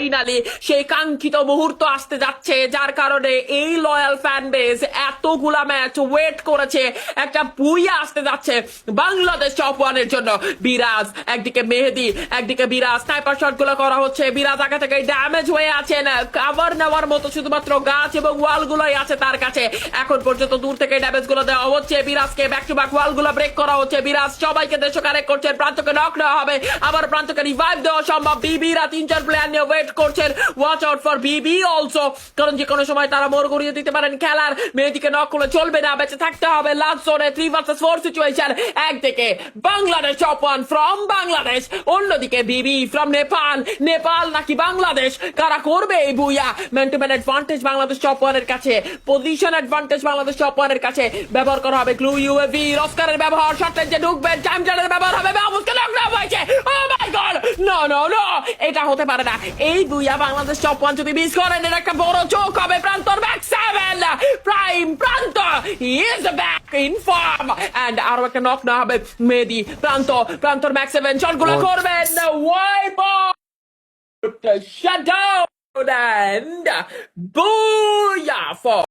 Finally সেই কাঙ্ক্ষিত মুহূর্ত আসতে যাচ্ছে, যার কারণে এই লয়াল ফ্যান বেস এতগুলা ম্যাচ ওয়েট করেছে। একটা বুইয়া আসতে যাচ্ছে বাংলাদেশ টপ ওয়ানের জন্য। বিরাজ একদিকে, মেহেদি একদিকে, বিরাজ স্নাইপার শট গুলো করা হচ্ছে। বিরাজ আগে থেকে ড্যামেজ হয়ে আছেন, কাভার নেওয়ার মতো শুধুমাত্র গাছ এবং ওয়াল গুলোই আছে তার কাছে। এখন পর্যন্ত দূর থেকে ড্যামেজ গুলো দেওয়া হচ্ছে। বিরাজকে ব্যাক টু ব্যাক ওয়াল গুলো ব্রেক করা হচ্ছে। বিরাজ সবাইকে দেশ কানেক্ট করছেন। প্রান্তকে নক নেওয়া হবে, আবার প্রান্তকে রিভাইভ দেওয়া সম্ভব। বিবিরা 3-4 প্লেয়ার নিয়ে ওয়েট করছেন। Watch out for Bibi also, কারণ যে কোনো সময় তারা মোড় ঘুরিয়ে দিতে পারেন খেলার। মেহেদিকে নক করলে চলবে না, বেঁচে থাকতে হবে। লাস্ট জোনে 3 ভার্সেস 4 সিচুয়েশন। একদিকে Bangladesh top one from Bangladesh, অন্যদিকে বিবি ফ্রম নেপাল। নেপাল নাকি বাংলাদেশ, কারা করবে এই booyah? Man to man advantage Bangladesh top ওয়ানের কাছে, পজিশন অ্যাডভান্টেজ বাংলাদেশ টপ ওয়ানের কাছে। ব্যবহার করা হবে গ্লু ইউএভি, রস্কারের ব্যবহার, শর্টের যে ঢুকবেন, টাইম জারের ব্যবহার হবে। বাবুসকে নক দেওয়া হয়েছে। Oh my God, no no no, এটা হতে পারে না। এই বুইয়া বাংলাদেশ টপ ওয়ান যদি মিস করেন, এর একটা বড় চোখ হবে। প্রান্তর back 7 prime Pranto is back in form, and আরো একটা নক না হবে। মেহেদি, প্রান্তর ম্যাক্স 7 শটগুলো করবেন। Wipe out, shut down, and booyah for